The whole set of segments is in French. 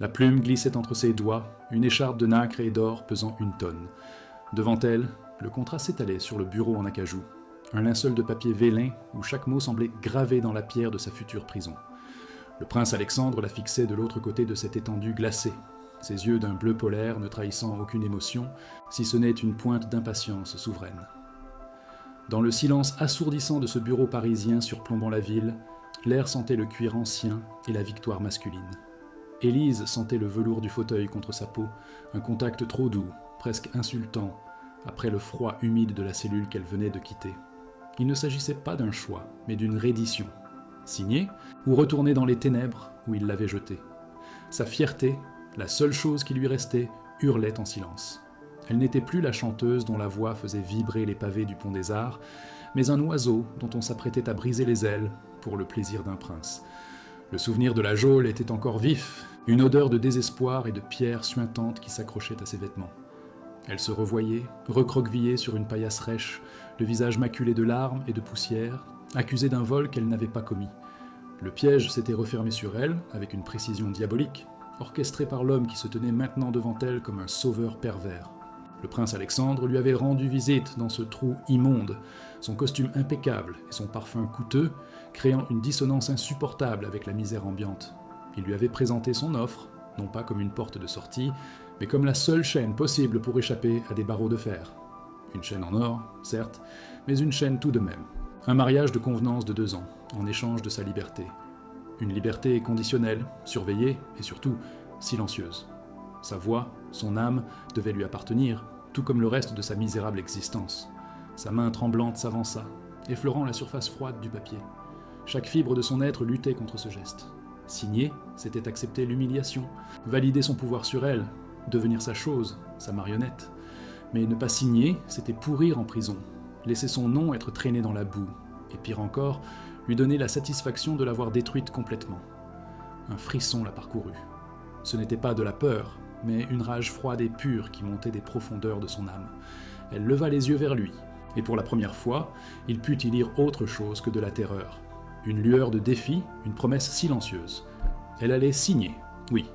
La plume glissait entre ses doigts, une écharpe de nacre et d'or pesant 1 tonne. Devant elle, le contrat s'étalait sur le bureau en acajou. Un linceul de papier vélin où chaque mot semblait gravé dans la pierre de sa future prison. Le prince Alexandre la fixait de l'autre côté de cette étendue glacée, ses yeux d'un bleu polaire ne trahissant aucune émotion, si ce n'est une pointe d'impatience souveraine. Dans le silence assourdissant de ce bureau parisien surplombant la ville, l'air sentait le cuir ancien et la victoire masculine. Élise sentait le velours du fauteuil contre sa peau, un contact trop doux, presque insultant, après le froid humide de la cellule qu'elle venait de quitter. Il ne s'agissait pas d'un choix, mais d'une reddition. Signer ou retourner dans les ténèbres où il l'avait jeté. Sa fierté, la seule chose qui lui restait, hurlait en silence. Elle n'était plus la chanteuse dont la voix faisait vibrer les pavés du Pont des Arts, mais un oiseau dont on s'apprêtait à briser les ailes pour le plaisir d'un prince. Le souvenir de la geôle était encore vif, une odeur de désespoir et de pierres suintantes qui s'accrochaient à ses vêtements. Elle se revoyait, recroquevillée sur une paillasse rêche, le visage maculé de larmes et de poussière, accusée d'un vol qu'elle n'avait pas commis. Le piège s'était refermé sur elle, avec une précision diabolique, orchestré par l'homme qui se tenait maintenant devant elle comme un sauveur pervers. Le prince Alexandre lui avait rendu visite dans ce trou immonde, son costume impeccable et son parfum coûteux, créant une dissonance insupportable avec la misère ambiante. Il lui avait présenté son offre, non pas comme une porte de sortie, mais comme la seule chaîne possible pour échapper à des barreaux de fer. Une chaîne en or, certes, mais une chaîne tout de même. Un mariage de convenance de 2 ans, en échange de sa liberté. Une liberté conditionnelle, surveillée et surtout silencieuse. Sa voix, son âme, devaient lui appartenir, tout comme le reste de sa misérable existence. Sa main tremblante s'avança, effleurant la surface froide du papier. Chaque fibre de son être luttait contre ce geste. Signer, c'était accepter l'humiliation, valider son pouvoir sur elle, devenir sa chose, sa marionnette. Mais ne pas signer, c'était pourrir en prison, laisser son nom être traîné dans la boue, et pire encore, lui donner la satisfaction de l'avoir détruite complètement. Un frisson la parcourut. Ce n'était pas de la peur, mais une rage froide et pure qui montait des profondeurs de son âme. Elle leva les yeux vers lui, et pour la première fois, il put y lire autre chose que de la terreur. Une lueur de défi, une promesse silencieuse. Elle allait signer, oui.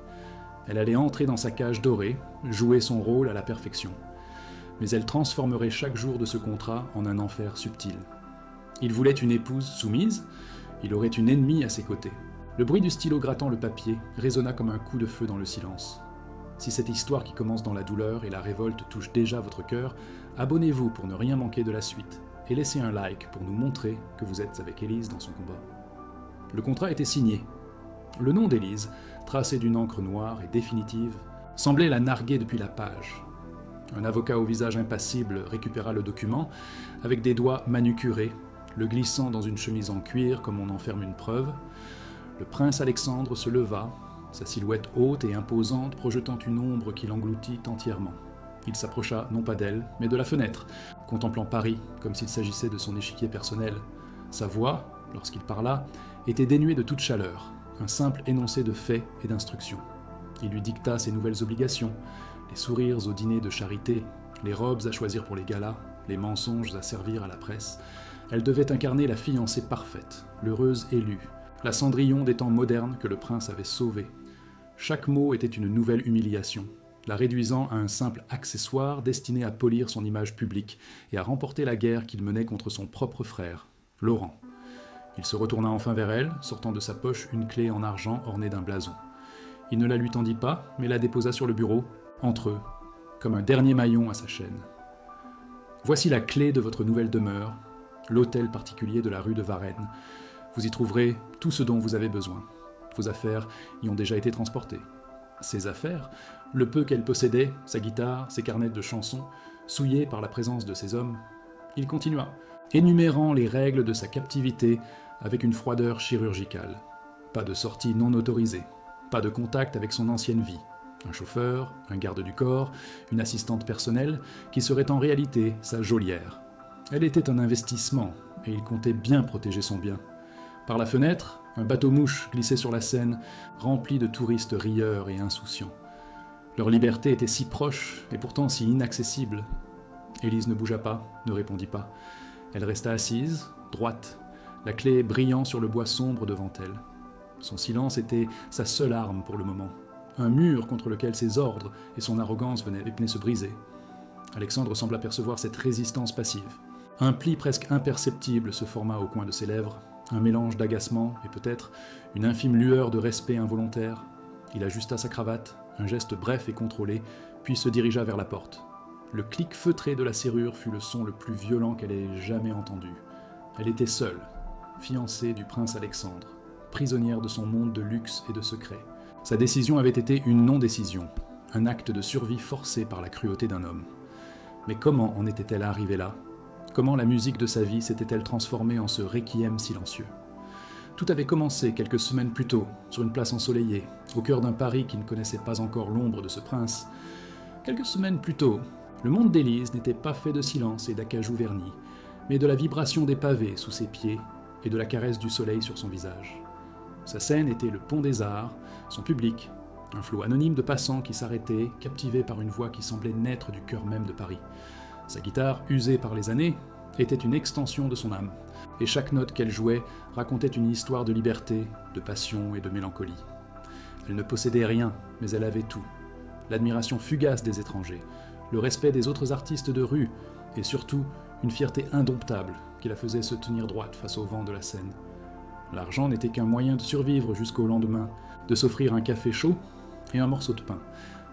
Elle allait entrer dans sa cage dorée, jouer son rôle à la perfection. Mais elle transformerait chaque jour de ce contrat en un enfer subtil. Il voulait une épouse soumise, il aurait une ennemie à ses côtés. Le bruit du stylo grattant le papier résonna comme un coup de feu dans le silence. Si cette histoire qui commence dans la douleur et la révolte touche déjà votre cœur, abonnez-vous pour ne rien manquer de la suite, et laissez un like pour nous montrer que vous êtes avec Élise dans son combat. Le contrat était signé. Le nom d'Élise, tracé d'une encre noire et définitive, semblait la narguer depuis la page. Un avocat au visage impassible récupéra le document, avec des doigts manucurés, le glissant dans une chemise en cuir comme on enferme une preuve. Le prince Alexandre se leva, sa silhouette haute et imposante projetant une ombre qui l'engloutit entièrement. Il s'approcha non pas d'elle, mais de la fenêtre, contemplant Paris comme s'il s'agissait de son échiquier personnel. Sa voix, lorsqu'il parla, était dénuée de toute chaleur, un simple énoncé de faits et d'instructions. Il lui dicta ses nouvelles obligations, les sourires au dîner de charité, les robes à choisir pour les galas, les mensonges à servir à la presse. Elle devait incarner la fiancée parfaite, l'heureuse élue, la Cendrillon des temps modernes que le prince avait sauvée. Chaque mot était une nouvelle humiliation, la réduisant à un simple accessoire destiné à polir son image publique et à remporter la guerre qu'il menait contre son propre frère, Laurent. Il se retourna enfin vers elle, sortant de sa poche une clé en argent ornée d'un blason. Il ne la lui tendit pas, mais la déposa sur le bureau, entre eux, comme un dernier maillon à sa chaîne. « Voici la clé de votre nouvelle demeure, l'hôtel particulier de la rue de Varennes. Vous y trouverez tout ce dont vous avez besoin. Vos affaires y ont déjà été transportées. » Ses affaires, le peu qu'elle possédait, sa guitare, ses carnets de chansons, souillés par la présence de ces hommes. Il continua, énumérant les règles de sa captivité avec une froideur chirurgicale. Pas de sortie non autorisée, pas de contact avec son ancienne vie. Un chauffeur, un garde du corps, une assistante personnelle, qui serait en réalité sa geôlière. Elle était un investissement, et il comptait bien protéger son bien. Par la fenêtre, un bateau-mouche glissait sur la Seine, rempli de touristes rieurs et insouciants. Leur liberté était si proche, et pourtant si inaccessible. Élise ne bougea pas, ne répondit pas. Elle resta assise, droite, la clé brillant sur le bois sombre devant elle. Son silence était sa seule arme pour le moment. un mur contre lequel ses ordres et son arrogance venaient se briser. Alexandre semble apercevoir cette résistance passive. Un pli presque imperceptible se forma au coin de ses lèvres, un mélange d'agacement et peut-être une infime lueur de respect involontaire. Il ajusta sa cravate, un geste bref et contrôlé, puis se dirigea vers la porte. Le clic feutré de la serrure fut le son le plus violent qu'elle ait jamais entendu. Elle était seule, fiancée du prince Alexandre, prisonnière de son monde de luxe et de secrets. Sa décision avait été une non-décision, un acte de survie forcé par la cruauté d'un homme. Mais comment en était-elle arrivée là ? Comment la musique de sa vie s'était-elle transformée en ce requiem silencieux ? Tout avait commencé quelques semaines plus tôt, sur une place ensoleillée, au cœur d'un Paris qui ne connaissait pas encore l'ombre de ce prince. Quelques semaines plus tôt, le monde d'Élise n'était pas fait de silence et d'acajou vernis, mais de la vibration des pavés sous ses pieds et de la caresse du soleil sur son visage. Sa scène était le pont des Arts, son public, un flot anonyme de passants qui s'arrêtaient, captivés par une voix qui semblait naître du cœur même de Paris. Sa guitare, usée par les années, était une extension de son âme, et chaque note qu'elle jouait racontait une histoire de liberté, de passion et de mélancolie. Elle ne possédait rien, mais elle avait tout. L'admiration fugace des étrangers, le respect des autres artistes de rue, et surtout une fierté indomptable qui la faisait se tenir droite face au vent de la scène. L'argent n'était qu'un moyen de survivre jusqu'au lendemain, de s'offrir un café chaud et un morceau de pain.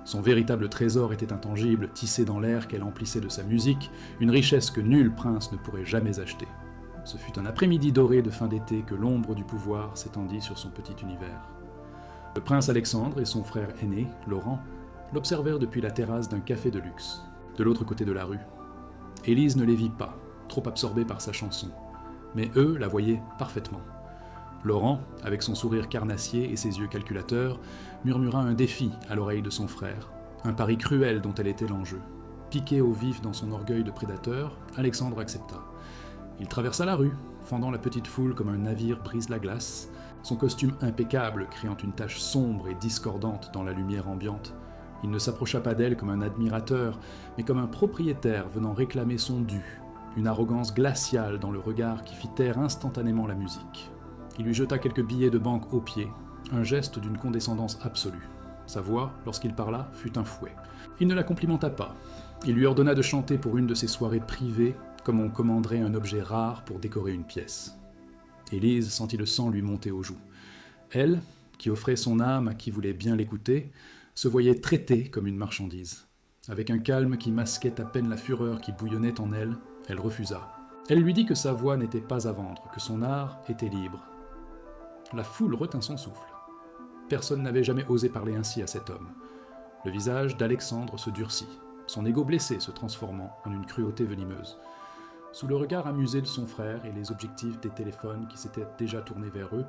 Son véritable trésor était intangible, tissé dans l'air qu'elle emplissait de sa musique, une richesse que nul prince ne pourrait jamais acheter. Ce fut un après-midi doré de fin d'été que l'ombre du pouvoir s'étendit sur son petit univers. Le prince Alexandre et son frère aîné, Laurent, l'observèrent depuis la terrasse d'un café de luxe, de l'autre côté de la rue. Élise ne les vit pas, trop absorbée par sa chanson, mais eux la voyaient parfaitement. Laurent, avec son sourire carnassier et ses yeux calculateurs, murmura un défi à l'oreille de son frère, un pari cruel dont elle était l'enjeu. Piqué au vif dans son orgueil de prédateur, Alexandre accepta. Il traversa la rue, fendant la petite foule comme un navire brise la glace, son costume impeccable créant une tache sombre et discordante dans la lumière ambiante. Il ne s'approcha pas d'elle comme un admirateur, mais comme un propriétaire venant réclamer son dû, une arrogance glaciale dans le regard qui fit taire instantanément la musique. Il lui jeta quelques billets de banque aux pieds, un geste d'une condescendance absolue. Sa voix, lorsqu'il parla, fut un fouet. Il ne la complimenta pas. Il lui ordonna de chanter pour une de ses soirées privées, comme on commanderait un objet rare pour décorer une pièce. Élise sentit le sang lui monter aux joues. Elle, qui offrait son âme à qui voulait bien l'écouter, se voyait traitée comme une marchandise. Avec un calme qui masquait à peine la fureur qui bouillonnait en elle, elle refusa. Elle lui dit que sa voix n'était pas à vendre, que son art était libre. La foule retint son souffle. Personne n'avait jamais osé parler ainsi à cet homme. Le visage d'Alexandre se durcit, son ego blessé se transformant en une cruauté venimeuse. Sous le regard amusé de son frère et les objectifs des téléphones qui s'étaient déjà tournés vers eux,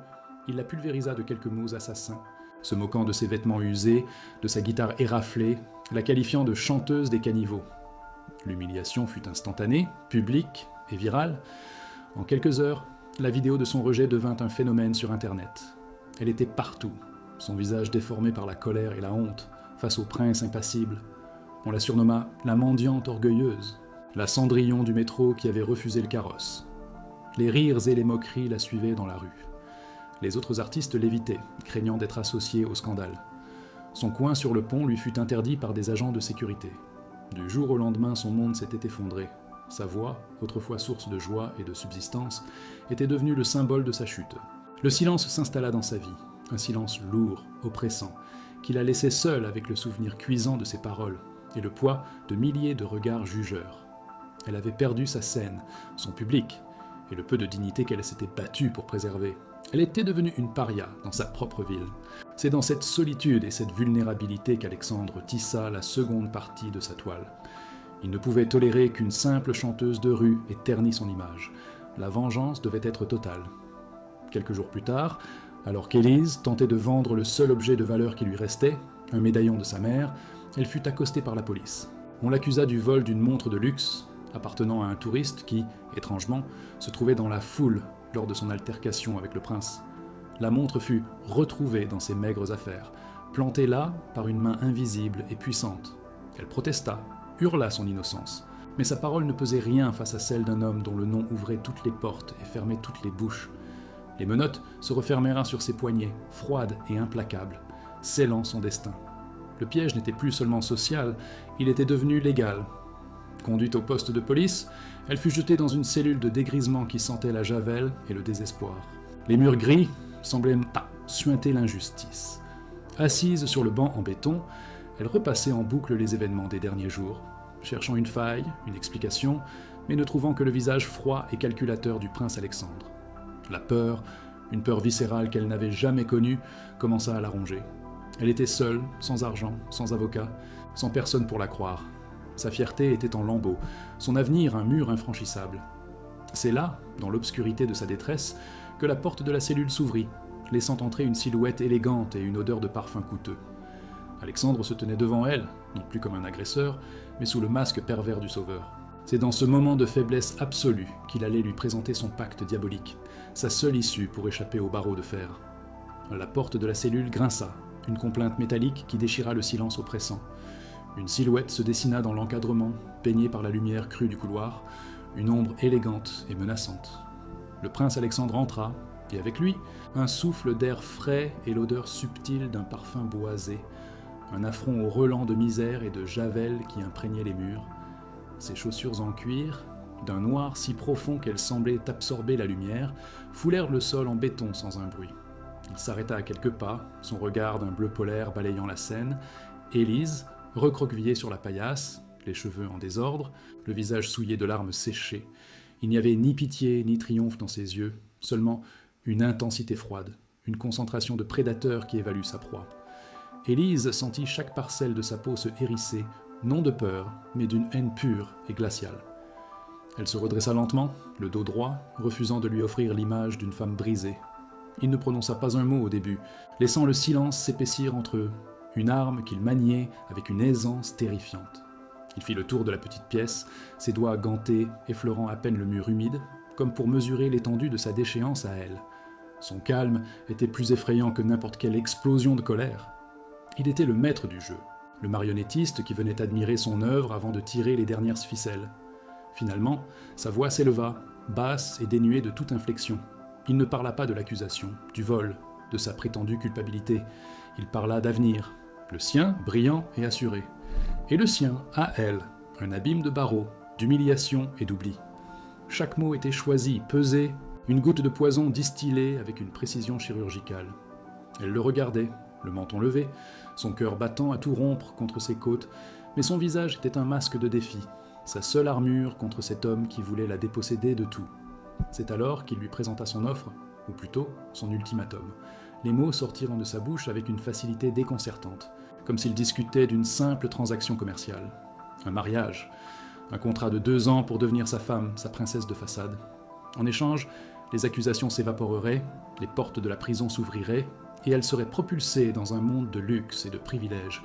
il la pulvérisa de quelques mots assassins, se moquant de ses vêtements usés, de sa guitare éraflée, la qualifiant de chanteuse des caniveaux. L'humiliation fut instantanée, publique et virale. En quelques heures, la vidéo de son rejet devint un phénomène sur Internet. Elle était partout, son visage déformé par la colère et la honte, face au prince impassible. On la surnomma la mendiante orgueilleuse, la Cendrillon du métro qui avait refusé le carrosse. Les rires et les moqueries la suivaient dans la rue. Les autres artistes l'évitaient, craignant d'être associés au scandale. Son coin sur le pont lui fut interdit par des agents de sécurité. Du jour au lendemain, son monde s'était effondré. Sa voix, autrefois source de joie et de subsistance, était devenue le symbole de sa chute. Le silence s'installa dans sa vie, un silence lourd, oppressant, qui la laissait seule avec le souvenir cuisant de ses paroles et le poids de milliers de regards jugeurs. Elle avait perdu sa scène, son public, et le peu de dignité qu'elle s'était battue pour préserver. Elle était devenue une paria dans sa propre ville. C'est dans cette solitude et cette vulnérabilité qu'Alexandre tissa la seconde partie de sa toile. Il ne pouvait tolérer qu'une simple chanteuse de rue ait terni son image. La vengeance devait être totale. Quelques jours plus tard, alors qu'Élise tentait de vendre le seul objet de valeur qui lui restait, un médaillon de sa mère, elle fut accostée par la police. On l'accusa du vol d'une montre de luxe, appartenant à un touriste qui, étrangement, se trouvait dans la foule lors de son altercation avec le prince. La montre fut retrouvée dans ses maigres affaires, plantée là par une main invisible et puissante. Elle protesta, hurla son innocence, mais sa parole ne pesait rien face à celle d'un homme dont le nom ouvrait toutes les portes et fermait toutes les bouches. Les menottes se refermèrent sur ses poignets, froides et implacables, scellant son destin. Le piège n'était plus seulement social, il était devenu légal. Conduite au poste de police, elle fut jetée dans une cellule de dégrisement qui sentait la javel et le désespoir. Les murs gris semblaient suinter l'injustice. Assise sur le banc en béton, elle repassait en boucle les événements des derniers jours, cherchant une faille, une explication, mais ne trouvant que le visage froid et calculateur du prince Alexandre. La peur, une peur viscérale qu'elle n'avait jamais connue, commença à la ronger. Elle était seule, sans argent, sans avocat, sans personne pour la croire. Sa fierté était en lambeaux, son avenir un mur infranchissable. C'est là, dans l'obscurité de sa détresse, que la porte de la cellule s'ouvrit, laissant entrer une silhouette élégante et une odeur de parfum coûteux. Alexandre se tenait devant elle, non plus comme un agresseur, mais sous le masque pervers du sauveur. C'est dans ce moment de faiblesse absolue qu'il allait lui présenter son pacte diabolique, sa seule issue pour échapper au barreau de fer. La porte de la cellule grinça, une complainte métallique qui déchira le silence oppressant. Une silhouette se dessina dans l'encadrement, baignée par la lumière crue du couloir, une ombre élégante et menaçante. Le prince Alexandre entra, et avec lui, un souffle d'air frais et l'odeur subtile d'un parfum boisé, un affront au relent de misère et de javel qui imprégnaient les murs. Ses chaussures en cuir, d'un noir si profond qu'elles semblaient absorber la lumière, foulèrent le sol en béton sans un bruit. Il s'arrêta à quelques pas, son regard d'un bleu polaire balayant la scène. Élise, recroquevillée sur la paillasse, les cheveux en désordre, le visage souillé de larmes séchées. Il n'y avait ni pitié ni triomphe dans ses yeux, seulement une intensité froide, une concentration de prédateur qui évalue sa proie. Élise sentit chaque parcelle de sa peau se hérisser, non de peur, mais d'une haine pure et glaciale. Elle se redressa lentement, le dos droit, refusant de lui offrir l'image d'une femme brisée. Il ne prononça pas un mot au début, laissant le silence s'épaissir entre eux, une arme qu'il maniait avec une aisance terrifiante. Il fit le tour de la petite pièce, ses doigts gantés effleurant à peine le mur humide, comme pour mesurer l'étendue de sa déchéance à elle. Son calme était plus effrayant que n'importe quelle explosion de colère. Il était le maître du jeu, le marionnettiste qui venait admirer son œuvre avant de tirer les dernières ficelles. Finalement, sa voix s'éleva, basse et dénuée de toute inflexion. Il ne parla pas de l'accusation, du vol, de sa prétendue culpabilité. Il parla d'avenir, le sien brillant et assuré. Et le sien, à elle, un abîme de barreaux, d'humiliation et d'oubli. Chaque mot était choisi, pesé, une goutte de poison distillée avec une précision chirurgicale. Elle le regardait, le menton levé, son cœur battant à tout rompre contre ses côtes, mais son visage était un masque de défi, sa seule armure contre cet homme qui voulait la déposséder de tout. C'est alors qu'il lui présenta son offre, ou plutôt son ultimatum. Les mots sortirent de sa bouche avec une facilité déconcertante, comme s'il discutait d'une simple transaction commerciale. Un mariage, un contrat de 2 ans pour devenir sa femme, sa princesse de façade. En échange, les accusations s'évaporeraient, les portes de la prison s'ouvriraient, et elle serait propulsée dans un monde de luxe et de privilèges.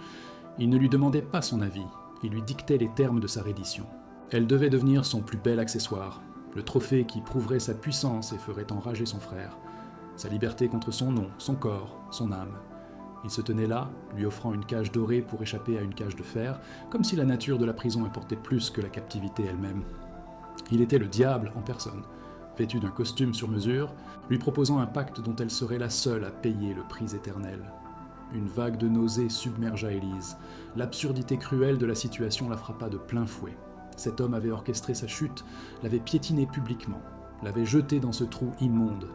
Il ne lui demandait pas son avis, il lui dictait les termes de sa reddition. Elle devait devenir son plus bel accessoire, le trophée qui prouverait sa puissance et ferait enrager son frère, sa liberté contre son nom, son corps, son âme. Il se tenait là, lui offrant une cage dorée pour échapper à une cage de fer, comme si la nature de la prison importait plus que la captivité elle-même. Il était le diable en personne, vêtu d'un costume sur mesure, lui proposant un pacte dont elle serait la seule à payer le prix éternel. Une vague de nausée submergea Élise. L'absurdité cruelle de la situation la frappa de plein fouet. Cet homme avait orchestré sa chute, l'avait piétinée publiquement, l'avait jetée dans ce trou immonde,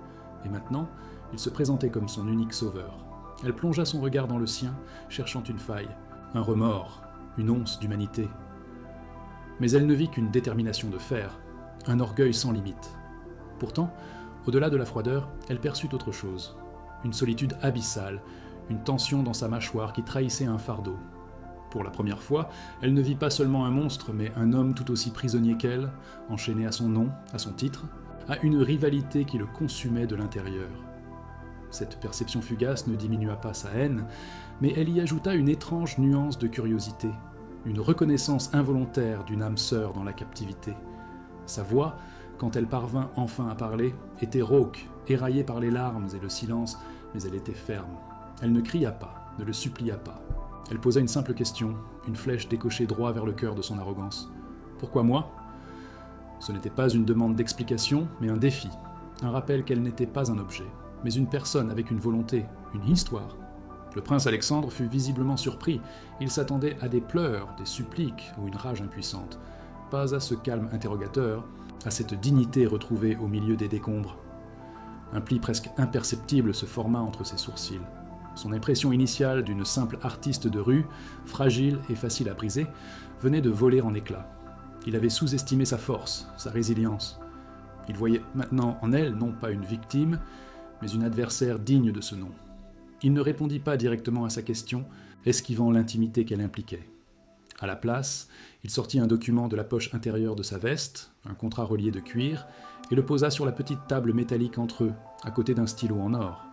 et maintenant, il se présentait comme son unique sauveur. Elle plongea son regard dans le sien, cherchant une faille, un remords, une once d'humanité. Mais elle ne vit qu'une détermination de fer, un orgueil sans limite. Pourtant, au-delà de la froideur, elle perçut autre chose. Une solitude abyssale, une tension dans sa mâchoire qui trahissait un fardeau. Pour la première fois, elle ne vit pas seulement un monstre, mais un homme tout aussi prisonnier qu'elle, enchaîné à son nom, à son titre, à une rivalité qui le consumait de l'intérieur. Cette perception fugace ne diminua pas sa haine, mais elle y ajouta une étrange nuance de curiosité, une reconnaissance involontaire d'une âme sœur dans la captivité. Sa voix, quand elle parvint enfin à parler, était rauque, éraillée par les larmes et le silence, mais elle était ferme. Elle ne cria pas, ne le supplia pas. Elle posa une simple question, une flèche décochée droit vers le cœur de son arrogance. « Pourquoi moi ?» Ce n'était pas une demande d'explication, mais un défi, un rappel qu'elle n'était pas un objet, mais une personne avec une volonté, une histoire. Le prince Alexandre fut visiblement surpris. Il s'attendait à des pleurs, des suppliques ou une rage impuissante. Pas à ce calme interrogateur, à cette dignité retrouvée au milieu des décombres. Un pli presque imperceptible se forma entre ses sourcils. Son impression initiale d'une simple artiste de rue, fragile et facile à briser, venait de voler en éclats. Il avait sous-estimé sa force, sa résilience. Il voyait maintenant en elle non pas une victime, mais une adversaire digne de ce nom. Il ne répondit pas directement à sa question, esquivant l'intimité qu'elle impliquait. À la place, il sortit un document de la poche intérieure de sa veste, un contrat relié de cuir, et le posa sur la petite table métallique entre eux, à côté d'un stylo en or.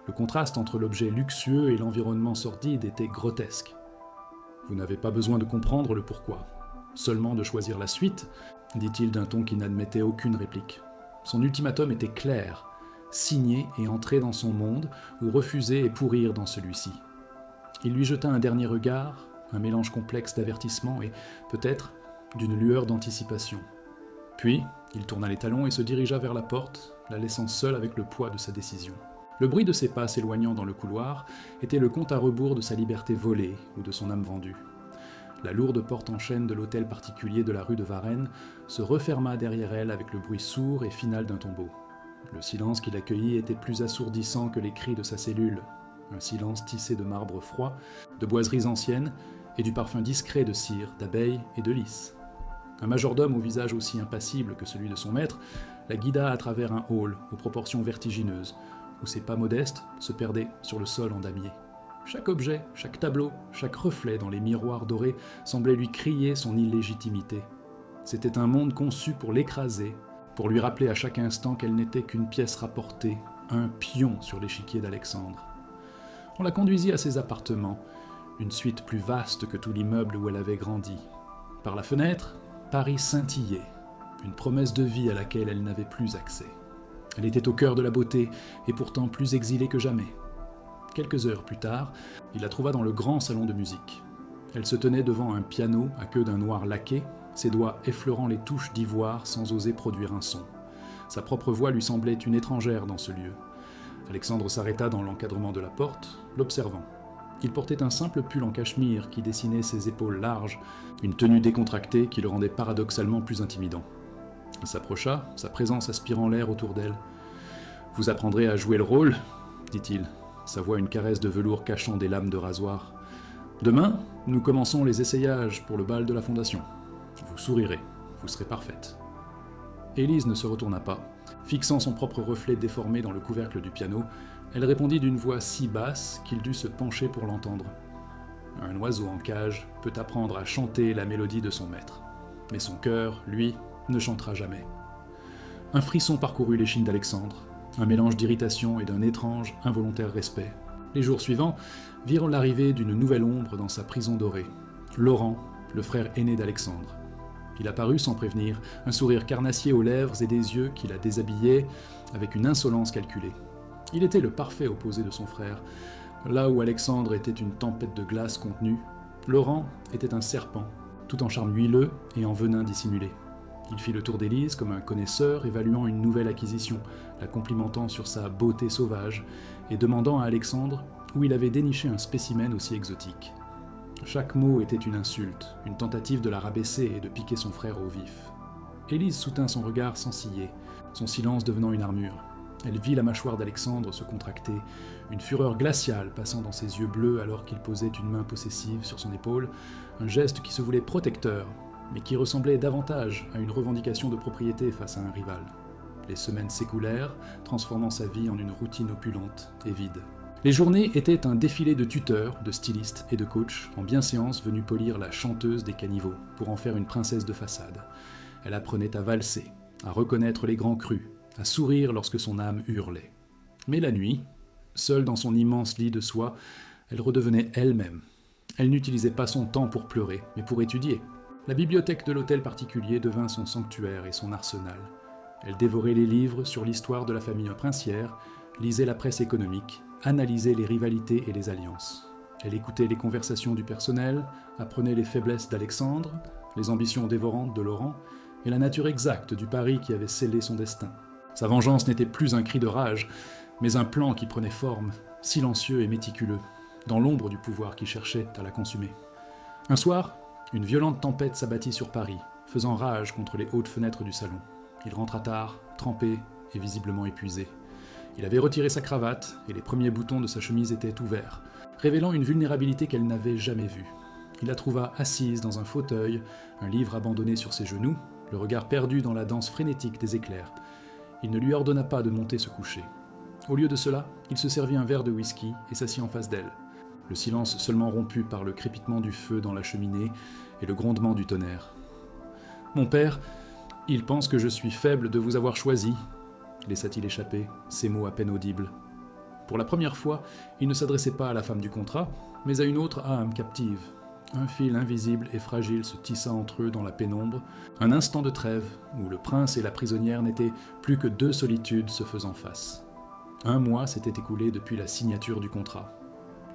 Le contraste entre l'objet luxueux et l'environnement sordide était grotesque. « Vous n'avez pas besoin de comprendre le pourquoi, seulement de choisir la suite », dit-il d'un ton qui n'admettait aucune réplique. Son ultimatum était clair, signer et entrer dans son monde, ou refuser et pourrir dans celui-ci. Il lui jeta un dernier regard, un mélange complexe d'avertissement et, peut-être, d'une lueur d'anticipation. Puis, il tourna les talons et se dirigea vers la porte, la laissant seule avec le poids de sa décision. Le bruit de ses pas s'éloignant dans le couloir était le compte à rebours de sa liberté volée ou de son âme vendue. La lourde porte en chêne de l'hôtel particulier de la rue de Varennes se referma derrière elle avec le bruit sourd et final d'un tombeau. Le silence qui l'accueillit était plus assourdissant que les cris de sa cellule, un silence tissé de marbre froid, de boiseries anciennes et du parfum discret de cire, d'abeilles et de lys. Un majordome au visage aussi impassible que celui de son maître la guida à travers un hall aux proportions vertigineuses, où ses pas modestes se perdaient sur le sol en damier. Chaque objet, chaque tableau, chaque reflet dans les miroirs dorés semblait lui crier son illégitimité. C'était un monde conçu pour l'écraser, pour lui rappeler à chaque instant qu'elle n'était qu'une pièce rapportée, un pion sur l'échiquier d'Alexandre. On la conduisit à ses appartements, une suite plus vaste que tout l'immeuble où elle avait grandi. Par la fenêtre, Paris scintillait, une promesse de vie à laquelle elle n'avait plus accès. Elle était au cœur de la beauté, et pourtant plus exilée que jamais. Quelques heures plus tard, il la trouva dans le grand salon de musique. Elle se tenait devant un piano à queue d'un noir laqué, ses doigts effleurant les touches d'ivoire sans oser produire un son. Sa propre voix lui semblait une étrangère dans ce lieu. Alexandre s'arrêta dans l'encadrement de la porte, l'observant. Il portait un simple pull en cachemire qui dessinait ses épaules larges, une tenue décontractée qui le rendait paradoxalement plus intimidant. Il s'approcha, sa présence aspirant l'air autour d'elle. « Vous apprendrez à jouer le rôle ?» dit-il, sa voix une caresse de velours cachant des lames de rasoir. « Demain, nous commençons les essayages pour le bal de la Fondation. Vous sourirez, vous serez parfaite. » Élise ne se retourna pas. Fixant son propre reflet déformé dans le couvercle du piano, elle répondit d'une voix si basse qu'il dut se pencher pour l'entendre. Un oiseau en cage peut apprendre à chanter la mélodie de son maître. Mais son cœur, lui, ne chantera jamais. Un frisson parcourut l'échine d'Alexandre, un mélange d'irritation et d'un étrange, involontaire respect. Les jours suivants virent l'arrivée d'une nouvelle ombre dans sa prison dorée. Laurent, le frère aîné d'Alexandre. Il apparut sans prévenir, un sourire carnassier aux lèvres et des yeux qui la déshabillaient avec une insolence calculée. Il était le parfait opposé de son frère. Là où Alexandre était une tempête de glace contenue, Laurent était un serpent, tout en charme huileux et en venin dissimulé. Il fit le tour d'Élise comme un connaisseur évaluant une nouvelle acquisition, la complimentant sur sa beauté sauvage et demandant à Alexandre où il avait déniché un spécimen aussi exotique. Chaque mot était une insulte, une tentative de la rabaisser et de piquer son frère au vif. Élise soutint son regard sans ciller, son silence devenant une armure. Elle vit la mâchoire d'Alexandre se contracter, une fureur glaciale passant dans ses yeux bleus alors qu'il posait une main possessive sur son épaule, un geste qui se voulait protecteur, mais qui ressemblait davantage à une revendication de propriété face à un rival. Les semaines s'écoulèrent, transformant sa vie en une routine opulente et vide. Les journées étaient un défilé de tuteurs, de stylistes et de coachs en bienséance venus polir la chanteuse des caniveaux pour en faire une princesse de façade. Elle apprenait à valser, à reconnaître les grands crus, à sourire lorsque son âme hurlait. Mais la nuit, seule dans son immense lit de soie, elle redevenait elle-même. Elle n'utilisait pas son temps pour pleurer, mais pour étudier. La bibliothèque de l'hôtel particulier devint son sanctuaire et son arsenal. Elle dévorait les livres sur l'histoire de la famille princière, lisait la presse économique, analysait les rivalités et les alliances. Elle écoutait les conversations du personnel, apprenait les faiblesses d'Alexandre, les ambitions dévorantes de Laurent, et la nature exacte du pari qui avait scellé son destin. Sa vengeance n'était plus un cri de rage, mais un plan qui prenait forme, silencieux et méticuleux. dans l'ombre du pouvoir qui cherchait à la consumer. Un soir, une violente tempête s'abattit sur Paris, faisant rage contre les hautes fenêtres du salon. Il rentra tard, trempé et visiblement épuisé. Il avait retiré sa cravate et les premiers boutons de sa chemise étaient ouverts, révélant une vulnérabilité qu'elle n'avait jamais vue. Il la trouva assise dans un fauteuil, un livre abandonné sur ses genoux, le regard perdu dans la danse frénétique des éclairs. Il ne lui ordonna pas de monter se coucher. Au lieu de cela, il se servit un verre de whisky et s'assit en face d'elle. Le silence seulement rompu par le crépitement du feu dans la cheminée et le grondement du tonnerre. « Mon père, il pense que je suis faible de vous avoir choisi », laissa-t-il échapper, ces mots à peine audibles. Pour la première fois, il ne s'adressait pas à la femme du contrat, mais à une autre âme captive. Un fil invisible et fragile se tissa entre eux dans la pénombre, un instant de trêve où le prince et la prisonnière n'étaient plus que deux solitudes se faisant face. 1 mois s'était écoulé depuis la signature du contrat.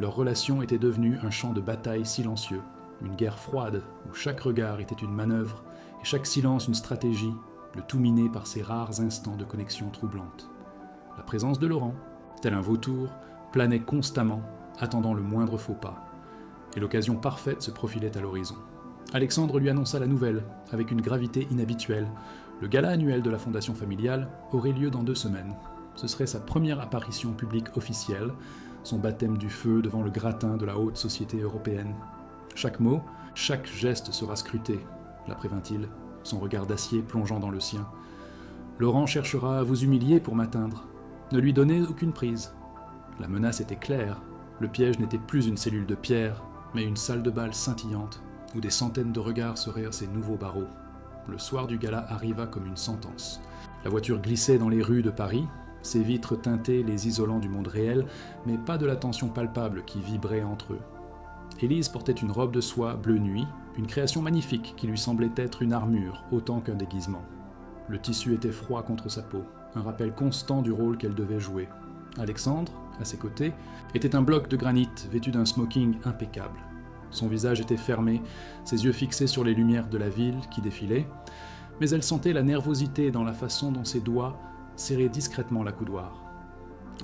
Leur relation était devenue un champ de bataille silencieux, une guerre froide où chaque regard était une manœuvre et chaque silence une stratégie, le tout miné par ces rares instants de connexion troublante. La présence de Laurent, tel un vautour, planait constamment, attendant le moindre faux pas. Et l'occasion parfaite se profilait à l'horizon. Alexandre lui annonça la nouvelle, avec une gravité inhabituelle. Le gala annuel de la fondation familiale aurait lieu dans 2 semaines. Ce serait sa première apparition publique officielle, son baptême du feu devant le gratin de la haute société européenne. Chaque mot, chaque geste sera scruté, la prévint-il, son regard d'acier plongeant dans le sien. Laurent cherchera à vous humilier pour m'atteindre. Ne lui donnez aucune prise. La menace était claire. Le piège n'était plus une cellule de pierre, mais une salle de bal scintillante, où des centaines de regards seraient ses nouveaux barreaux. Le soir du gala arriva comme une sentence. La voiture glissait dans les rues de Paris, ses vitres teintaient les isolants du monde réel, mais pas de la tension palpable qui vibrait entre eux. Élise portait une robe de soie bleu nuit, une création magnifique qui lui semblait être une armure autant qu'un déguisement. Le tissu était froid contre sa peau, un rappel constant du rôle qu'elle devait jouer. Alexandre, à ses côtés, était un bloc de granit vêtu d'un smoking impeccable. Son visage était fermé, ses yeux fixés sur les lumières de la ville qui défilaient, mais elle sentait la nervosité dans la façon dont ses doigts serraient discrètement la coudoir.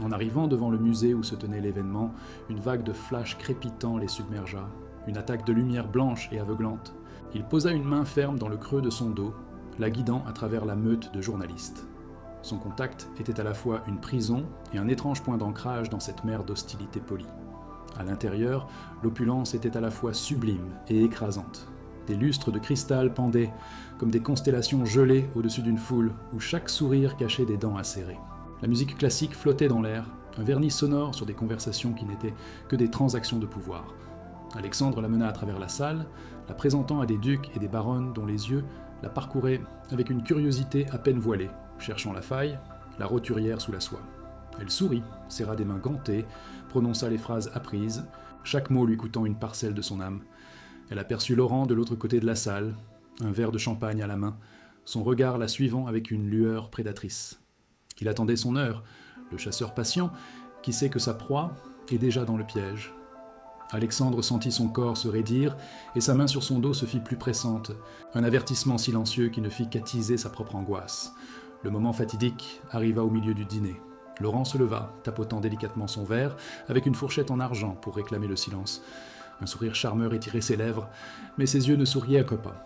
En arrivant devant le musée où se tenait l'événement, une vague de flash crépitant les submergea, une attaque de lumière blanche et aveuglante. Il posa une main ferme dans le creux de son dos, la guidant à travers la meute de journalistes. Son contact était à la fois une prison et un étrange point d'ancrage dans cette mer d'hostilité polie. À l'intérieur, l'opulence était à la fois sublime et écrasante. Des lustres de cristal pendaient, comme des constellations gelées au-dessus d'une foule, où chaque sourire cachait des dents acérées. La musique classique flottait dans l'air, un vernis sonore sur des conversations qui n'étaient que des transactions de pouvoir. Alexandre la mena à travers la salle, la présentant à des ducs et des baronnes dont les yeux la parcouraient avec une curiosité à peine voilée, cherchant la faille, la roturière sous la soie. Elle sourit, serra des mains gantées, prononça les phrases apprises, chaque mot lui coûtant une parcelle de son âme. Elle aperçut Laurent de l'autre côté de la salle, un verre de champagne à la main, son regard la suivant avec une lueur prédatrice. Il attendait son heure, le chasseur patient, qui sait que sa proie est déjà dans le piège. Alexandre sentit son corps se raidir, et sa main sur son dos se fit plus pressante, un avertissement silencieux qui ne fit qu'attiser sa propre angoisse. Le moment fatidique arriva au milieu du dîner. Laurent se leva, tapotant délicatement son verre, avec une fourchette en argent pour réclamer le silence. Un sourire charmeur étirait ses lèvres, mais ses yeux ne souriaient à copa.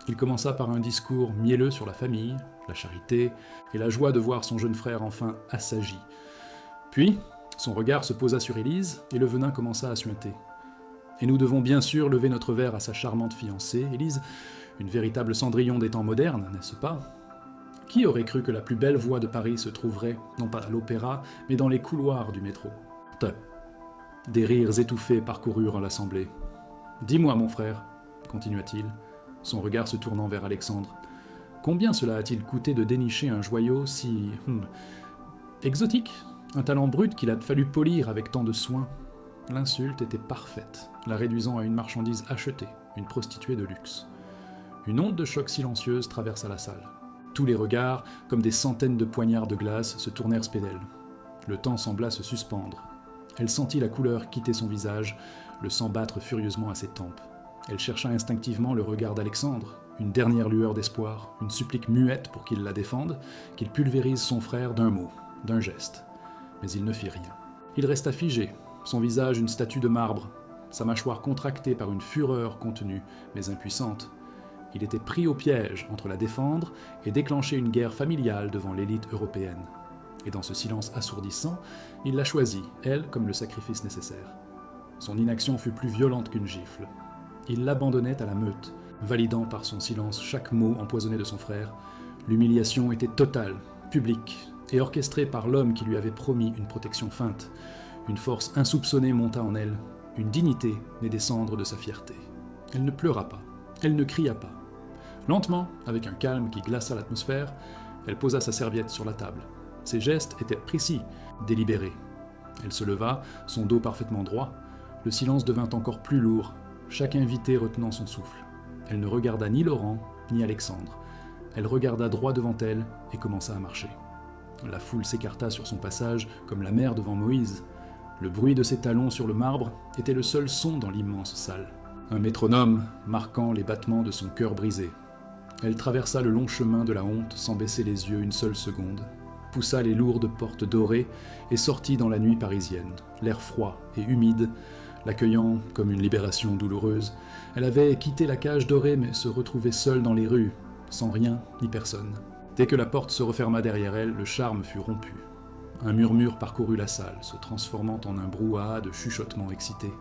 Il commença par un discours mielleux sur la famille, la charité et la joie de voir son jeune frère enfin assagi. Puis, son regard se posa sur Élise et le venin commença à suinter. Et nous devons bien sûr lever notre verre à sa charmante fiancée, Élise, une véritable Cendrillon des temps modernes, n'est-ce pas ? Qui aurait cru que la plus belle voix de Paris se trouverait, non pas à l'opéra, mais dans les couloirs du métro ? Des rires étouffés parcoururent l'assemblée. « Dis-moi, mon frère, » continua-t-il, son regard se tournant vers Alexandre, « combien cela a-t-il coûté de dénicher un joyau si... exotique ? Un talent brut qu'il a fallu polir avec tant de soin. » L'insulte était parfaite, la réduisant à une marchandise achetée, une prostituée de luxe. Une onde de choc silencieuse traversa la salle. Tous les regards, comme des centaines de poignards de glace, se tournèrent spé d'elle. Le temps sembla se suspendre. Elle sentit la couleur quitter son visage, le sang battre furieusement à ses tempes. Elle chercha instinctivement le regard d'Alexandre, une dernière lueur d'espoir, une supplique muette pour qu'il la défende, qu'il pulvérise son frère d'un mot, d'un geste. Mais il ne fit rien. Il resta figé, son visage une statue de marbre, sa mâchoire contractée par une fureur contenue, mais impuissante. Il était pris au piège entre la défendre et déclencher une guerre familiale devant l'élite européenne. Et dans ce silence assourdissant, il l'a choisie, elle, comme le sacrifice nécessaire. Son inaction fut plus violente qu'une gifle. Il l'abandonnait à la meute, validant par son silence chaque mot empoisonné de son frère. L'humiliation était totale, publique, et orchestrée par l'homme qui lui avait promis une protection feinte. Une force insoupçonnée monta en elle, une dignité née des cendres de sa fierté. Elle ne pleura pas, elle ne cria pas. Lentement, avec un calme qui glaça l'atmosphère, elle posa sa serviette sur la table. Ses gestes étaient précis, délibérés. Elle se leva, son dos parfaitement droit. Le silence devint encore plus lourd, chaque invité retenant son souffle. Elle ne regarda ni Laurent, ni Alexandre. Elle regarda droit devant elle et commença à marcher. La foule s'écarta sur son passage comme la mer devant Moïse. Le bruit de ses talons sur le marbre était le seul son dans l'immense salle. Un métronome marquant les battements de son cœur brisé. Elle traversa le long chemin de la honte sans baisser les yeux une seule seconde, poussa les lourdes portes dorées et sortit dans la nuit parisienne, l'air froid et humide, l'accueillant comme une libération douloureuse. Elle avait quitté la cage dorée mais se retrouvait seule dans les rues, sans rien ni personne. Dès que la porte se referma derrière elle, le charme fut rompu. Un murmure parcourut la salle, se transformant en un brouhaha de chuchotements excités.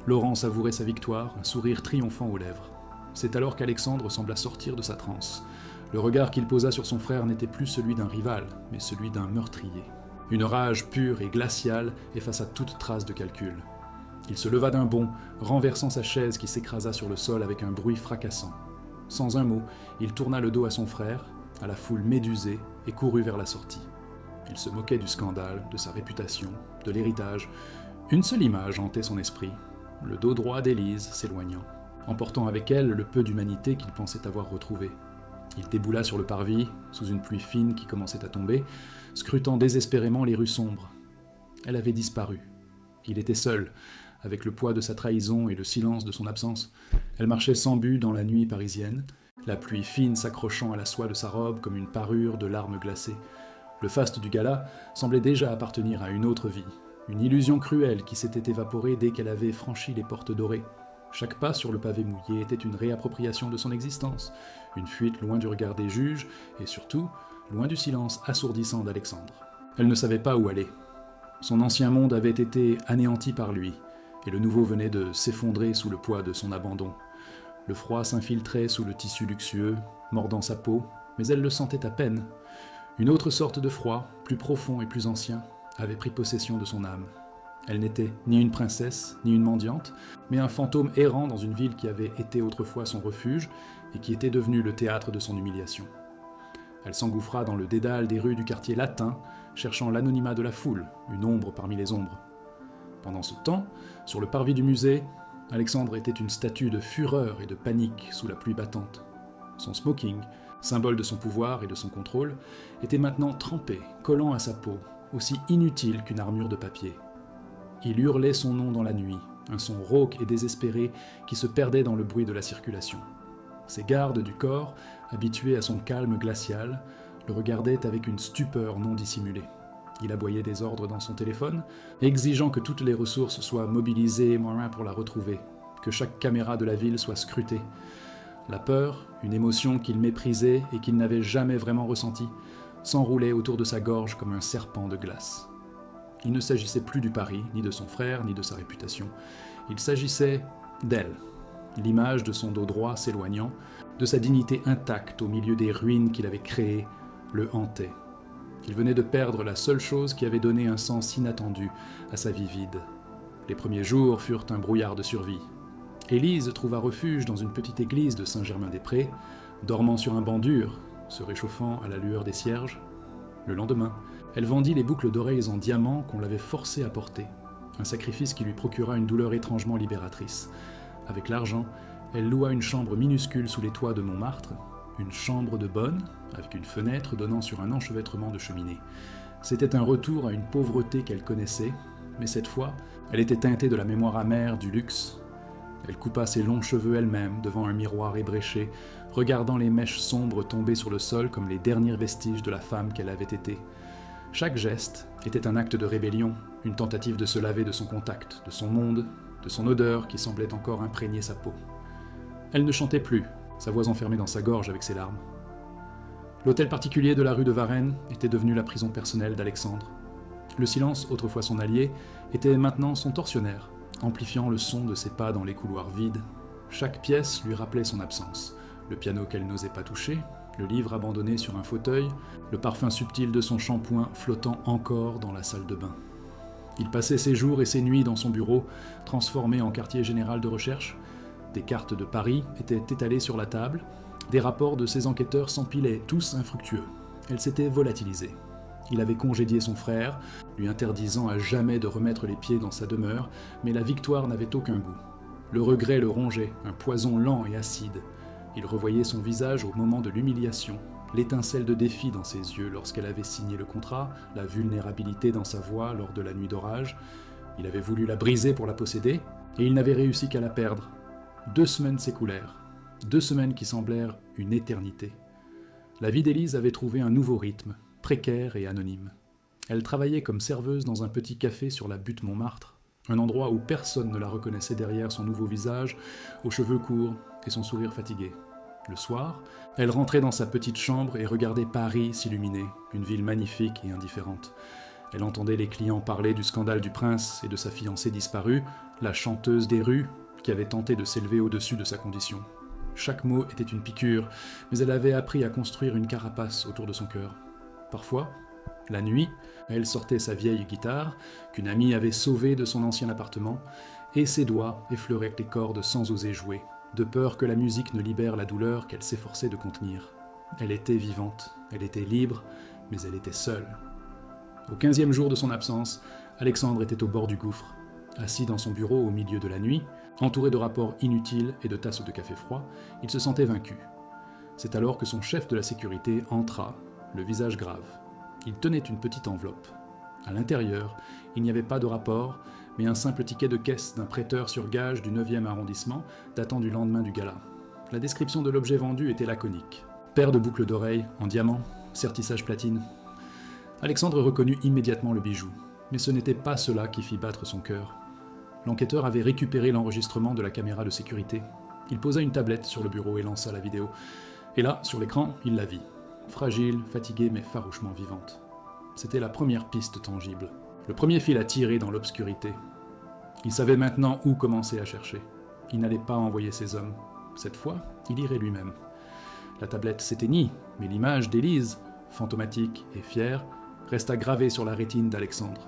Laurent savourait sa victoire, un sourire triomphant aux lèvres. C'est alors qu'Alexandre sembla sortir de sa transe. Le regard qu'il posa sur son frère n'était plus celui d'un rival, mais celui d'un meurtrier. Une rage pure et glaciale effaça toute trace de calcul. Il se leva d'un bond, renversant sa chaise qui s'écrasa sur le sol avec un bruit fracassant. Sans un mot, il tourna le dos à son frère, à la foule médusée, et courut vers la sortie. Il se moquait du scandale, de sa réputation, de l'héritage. Une seule image hantait son esprit, le dos droit d'Élise s'éloignant, emportant avec elle le peu d'humanité qu'il pensait avoir retrouvé. Il déboula sur le parvis, sous une pluie fine qui commençait à tomber, scrutant désespérément les rues sombres. Elle avait disparu. Il était seul, avec le poids de sa trahison et le silence de son absence. Elle marchait sans but dans la nuit parisienne, la pluie fine s'accrochant à la soie de sa robe comme une parure de larmes glacées. Le faste du gala semblait déjà appartenir à une autre vie, une illusion cruelle qui s'était évaporée dès qu'elle avait franchi les portes dorées. Chaque pas sur le pavé mouillé était une réappropriation de son existence, une fuite loin du regard des juges, et surtout, loin du silence assourdissant d'Alexandre. Elle ne savait pas où aller. Son ancien monde avait été anéanti par lui, et le nouveau venait de s'effondrer sous le poids de son abandon. Le froid s'infiltrait sous le tissu luxueux, mordant sa peau, mais elle le sentait à peine. Une autre sorte de froid, plus profond et plus ancien, avait pris possession de son âme. Elle n'était ni une princesse, ni une mendiante, mais un fantôme errant dans une ville qui avait été autrefois son refuge et qui était devenue le théâtre de son humiliation. Elle s'engouffra dans le dédale des rues du quartier latin, cherchant l'anonymat de la foule, une ombre parmi les ombres. Pendant ce temps, sur le parvis du musée, Alexandre était une statue de fureur et de panique sous la pluie battante. Son smoking, symbole de son pouvoir et de son contrôle, était maintenant trempé, collant à sa peau, aussi inutile qu'une armure de papier. Il hurlait son nom dans la nuit, un son rauque et désespéré qui se perdait dans le bruit de la circulation. Ses gardes du corps, habitués à son calme glacial, le regardaient avec une stupeur non dissimulée. Il aboyait des ordres dans son téléphone, exigeant que toutes les ressources soient mobilisées pour la retrouver, que chaque caméra de la ville soit scrutée. La peur, une émotion qu'il méprisait et qu'il n'avait jamais vraiment ressentie, s'enroulait autour de sa gorge comme un serpent de glace. Il ne s'agissait plus du pari, ni de son frère, ni de sa réputation. Il s'agissait d'elle, l'image de son dos droit s'éloignant, de sa dignité intacte au milieu des ruines qu'il avait créées, le hantait. Il venait de perdre la seule chose qui avait donné un sens inattendu à sa vie vide. Les premiers jours furent un brouillard de survie. Élise trouva refuge dans une petite église de Saint-Germain-des-Prés, dormant sur un banc dur, se réchauffant à la lueur des cierges. Le lendemain, elle vendit les boucles d'oreilles en diamant qu'on l'avait forcée à porter, un sacrifice qui lui procura une douleur étrangement libératrice. Avec l'argent, elle loua une chambre minuscule sous les toits de Montmartre, une chambre de bonne, avec une fenêtre donnant sur un enchevêtrement de cheminée. C'était un retour à une pauvreté qu'elle connaissait, mais cette fois, elle était teintée de la mémoire amère du luxe. Elle coupa ses longs cheveux elle-même devant un miroir ébréché, regardant les mèches sombres tomber sur le sol comme les derniers vestiges de la femme qu'elle avait été. Chaque geste était un acte de rébellion, une tentative de se laver de son contact, de son monde, de son odeur qui semblait encore imprégner sa peau. Elle ne chantait plus, sa voix enfermée dans sa gorge avec ses larmes. L'hôtel particulier de la rue de Varennes était devenu la prison personnelle d'Alexandre. Le silence, autrefois son allié, était maintenant son tortionnaire, amplifiant le son de ses pas dans les couloirs vides. Chaque pièce lui rappelait son absence. Le piano qu'elle n'osait pas toucher, le livre abandonné sur un fauteuil, le parfum subtil de son shampoing flottant encore dans la salle de bain. Il passait ses jours et ses nuits dans son bureau, transformé en quartier général de recherche. Des cartes de Paris étaient étalées sur la table, des rapports de ses enquêteurs s'empilaient, tous infructueux. Elle s'était volatilisée. Il avait congédié son frère, lui interdisant à jamais de remettre les pieds dans sa demeure, mais la victoire n'avait aucun goût. Le regret le rongeait, un poison lent et acide. Il revoyait son visage au moment de l'humiliation, l'étincelle de défi dans ses yeux lorsqu'elle avait signé le contrat, la vulnérabilité dans sa voix lors de la nuit d'orage. Il avait voulu la briser pour la posséder, et il n'avait réussi qu'à la perdre. 2 semaines s'écoulèrent. 2 semaines qui semblèrent une éternité. La vie d'Élise avait trouvé un nouveau rythme, précaire et anonyme. Elle travaillait comme serveuse dans un petit café sur la butte Montmartre, un endroit où personne ne la reconnaissait derrière son nouveau visage, aux cheveux courts et son sourire fatigué. Le soir, elle rentrait dans sa petite chambre et regardait Paris s'illuminer, une ville magnifique et indifférente. Elle entendait les clients parler du scandale du prince et de sa fiancée disparue, la chanteuse des rues, qui avait tenté de s'élever au-dessus de sa condition. Chaque mot était une piqûre, mais elle avait appris à construire une carapace autour de son cœur. Parfois, la nuit, elle sortait sa vieille guitare, qu'une amie avait sauvée de son ancien appartement, et ses doigts effleuraient les cordes sans oser jouer, de peur que la musique ne libère la douleur qu'elle s'efforçait de contenir. Elle était vivante, elle était libre, mais elle était seule. Au 15e jour de son absence, Alexandre était au bord du gouffre. Assis dans son bureau au milieu de la nuit, entouré de rapports inutiles et de tasses de café froid, il se sentait vaincu. C'est alors que son chef de la sécurité entra, le visage grave. Il tenait une petite enveloppe. À l'intérieur, il n'y avait pas de rapport, mais un simple ticket de caisse d'un prêteur sur gage du 9e arrondissement, datant du lendemain du gala. La description de l'objet vendu était laconique. Paire de boucles d'oreilles en diamant, sertissage platine. Alexandre reconnut immédiatement le bijou, mais ce n'était pas cela qui fit battre son cœur. L'enquêteur avait récupéré l'enregistrement de la caméra de sécurité. Il posa une tablette sur le bureau et lança la vidéo. Et là, sur l'écran, il la vit. Fragile, fatiguée, mais farouchement vivante. C'était la première piste tangible. Le premier fil à tirer dans l'obscurité. Il savait maintenant où commencer à chercher. Il n'allait pas envoyer ses hommes. Cette fois, il irait lui-même. La tablette s'éteignit, mais l'image d'Élise, fantomatique et fière, resta gravée sur la rétine d'Alexandre.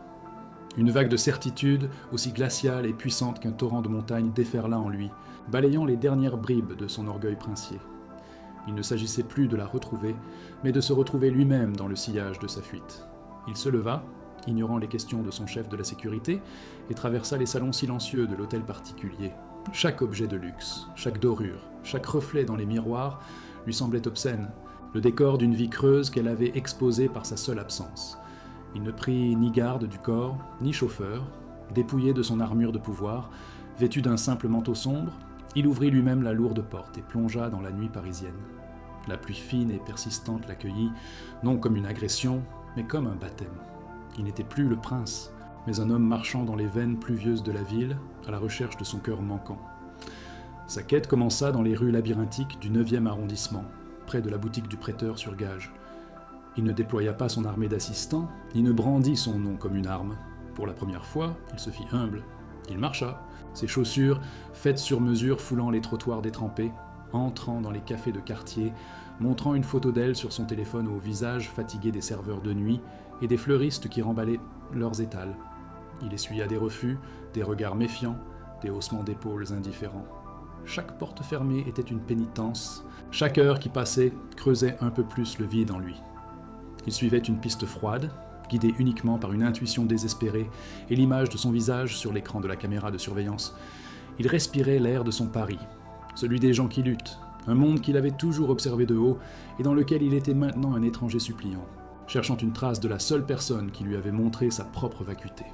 Une vague de certitude, aussi glaciale et puissante qu'un torrent de montagne, déferla en lui, balayant les dernières bribes de son orgueil princier. Il ne s'agissait plus de la retrouver, mais de se retrouver lui-même dans le sillage de sa fuite. Il se leva, ignorant les questions de son chef de la sécurité, et traversa les salons silencieux de l'hôtel particulier. Chaque objet de luxe, chaque dorure, chaque reflet dans les miroirs lui semblait obscène, le décor d'une vie creuse qu'elle avait exposée par sa seule absence. Il ne prit ni garde du corps, ni chauffeur. Dépouillé de son armure de pouvoir, vêtu d'un simple manteau sombre, il ouvrit lui-même la lourde porte et plongea dans la nuit parisienne. La pluie fine et persistante l'accueillit, non comme une agression, mais comme un baptême. Il n'était plus le prince, mais un homme marchant dans les veines pluvieuses de la ville, à la recherche de son cœur manquant. Sa quête commença dans les rues labyrinthiques du 9e arrondissement, près de la boutique du prêteur sur gage. Il ne déploya pas son armée d'assistants, ni ne brandit son nom comme une arme. Pour la première fois, il se fit humble. Il marcha, ses chaussures, faites sur mesure foulant les trottoirs détrempés, entrant dans les cafés de quartier, montrant une photo d'elle sur son téléphone au visage fatigué des serveurs de nuit et des fleuristes qui remballaient leurs étals. Il essuya des refus, des regards méfiants, des haussements d'épaules indifférents. Chaque porte fermée était une pénitence, chaque heure qui passait creusait un peu plus le vide en lui. Il suivait une piste froide, guidé uniquement par une intuition désespérée et l'image de son visage sur l'écran de la caméra de surveillance. Il respirait l'air de son Paris, celui des gens qui luttent, un monde qu'il avait toujours observé de haut et dans lequel il était maintenant un étranger suppliant, cherchant une trace de la seule personne qui lui avait montré sa propre vacuité.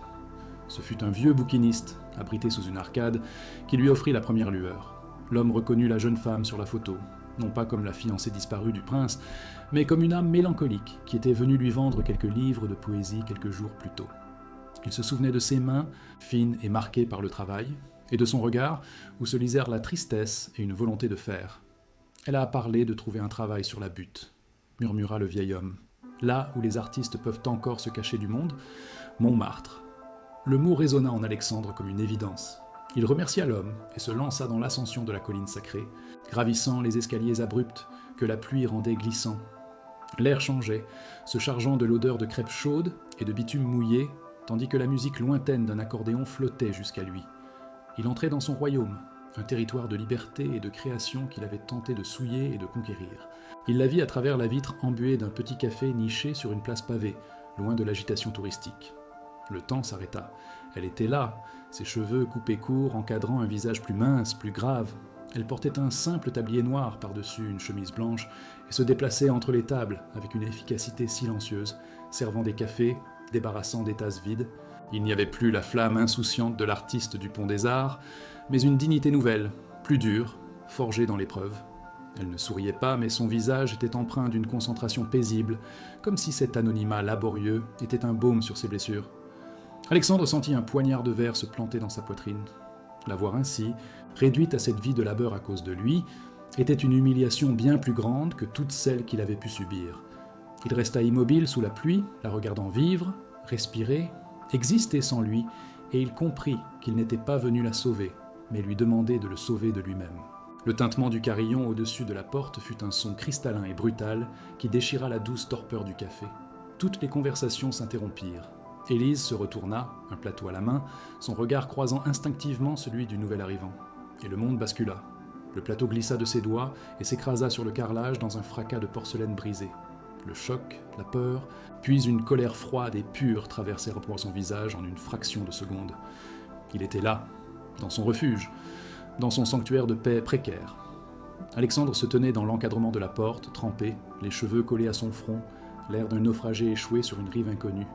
Ce fut un vieux bouquiniste, abrité sous une arcade, qui lui offrit la première lueur. L'homme reconnut la jeune femme sur la photo. non pas comme la fiancée disparue du prince, mais comme une âme mélancolique qui était venue lui vendre quelques livres de poésie quelques jours plus tôt. Il se souvenait de ses mains, fines et marquées par le travail, et de son regard, où se lisèrent la tristesse et une volonté de faire. « Elle a parlé de trouver un travail sur la butte », murmura le vieil homme. « Là où les artistes peuvent encore se cacher du monde, Montmartre. » Le mot résonna en Alexandre comme une évidence. Il remercia l'homme et se lança dans l'ascension de la colline sacrée, gravissant les escaliers abrupts que la pluie rendait glissants. L'air changeait, se chargeant de l'odeur de crêpes chaudes et de bitume mouillé, tandis que la musique lointaine d'un accordéon flottait jusqu'à lui. Il entrait dans son royaume, un territoire de liberté et de création qu'il avait tenté de souiller et de conquérir. Il la vit à travers la vitre embuée d'un petit café niché sur une place pavée, loin de l'agitation touristique. Le temps s'arrêta. Elle était là, ses cheveux coupés courts encadrant un visage plus mince, plus grave. Elle portait un simple tablier noir par-dessus une chemise blanche et se déplaçait entre les tables avec une efficacité silencieuse, servant des cafés, débarrassant des tasses vides. Il n'y avait plus la flamme insouciante de l'artiste du Pont des Arts, mais une dignité nouvelle, plus dure, forgée dans l'épreuve. Elle ne souriait pas, mais son visage était empreint d'une concentration paisible, comme si cet anonymat laborieux était un baume sur ses blessures. Alexandre sentit un poignard de verre se planter dans sa poitrine. La voir ainsi, réduite à cette vie de labeur à cause de lui, était une humiliation bien plus grande que toutes celles qu'il avait pu subir. Il resta immobile sous la pluie, la regardant vivre, respirer, exister sans lui, et il comprit qu'il n'était pas venu la sauver, mais lui demander de le sauver de lui-même. Le tintement du carillon au-dessus de la porte fut un son cristallin et brutal qui déchira la douce torpeur du café. Toutes les conversations s'interrompirent. Élise se retourna, un plateau à la main, son regard croisant instinctivement celui du nouvel arrivant. Et le monde bascula. Le plateau glissa de ses doigts et s'écrasa sur le carrelage dans un fracas de porcelaine brisée. Le choc, la peur, puis une colère froide et pure traversèrent son visage en une fraction de seconde. Il était là, dans son refuge, dans son sanctuaire de paix précaire. Alexandre se tenait dans l'encadrement de la porte, trempé, les cheveux collés à son front, l'air d'un naufragé échoué sur une rive inconnue.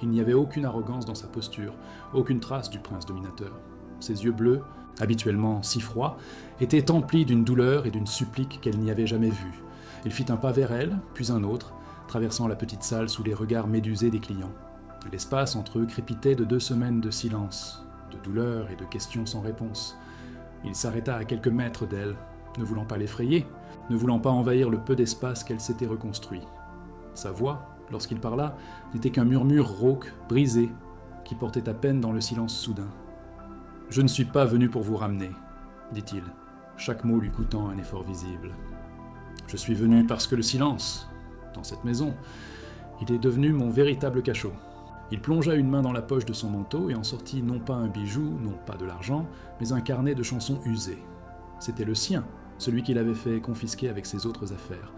Il n'y avait aucune arrogance dans sa posture, aucune trace du prince dominateur. Ses yeux bleus, habituellement si froids, étaient emplis d'une douleur et d'une supplique qu'elle n'y avait jamais vue. Il fit un pas vers elle, puis un autre, traversant la petite salle sous les regards médusés des clients. L'espace entre eux crépitait de 2 semaines de silence, de douleur et de questions sans réponse. Il s'arrêta à quelques mètres d'elle, ne voulant pas l'effrayer, ne voulant pas envahir le peu d'espace qu'elle s'était reconstruit. Sa voix, lorsqu'il parla, n'était qu'un murmure rauque, brisé, qui portait à peine dans le silence soudain. « Je ne suis pas venu pour vous ramener, » dit-il, chaque mot lui coûtant un effort visible. « Je suis venu parce que le silence, dans cette maison, il est devenu mon véritable cachot. » Il plongea une main dans la poche de son manteau et en sortit non pas un bijou, non pas de l'argent, mais un carnet de chansons usées. C'était le sien, celui qu'il avait fait confisquer avec ses autres affaires.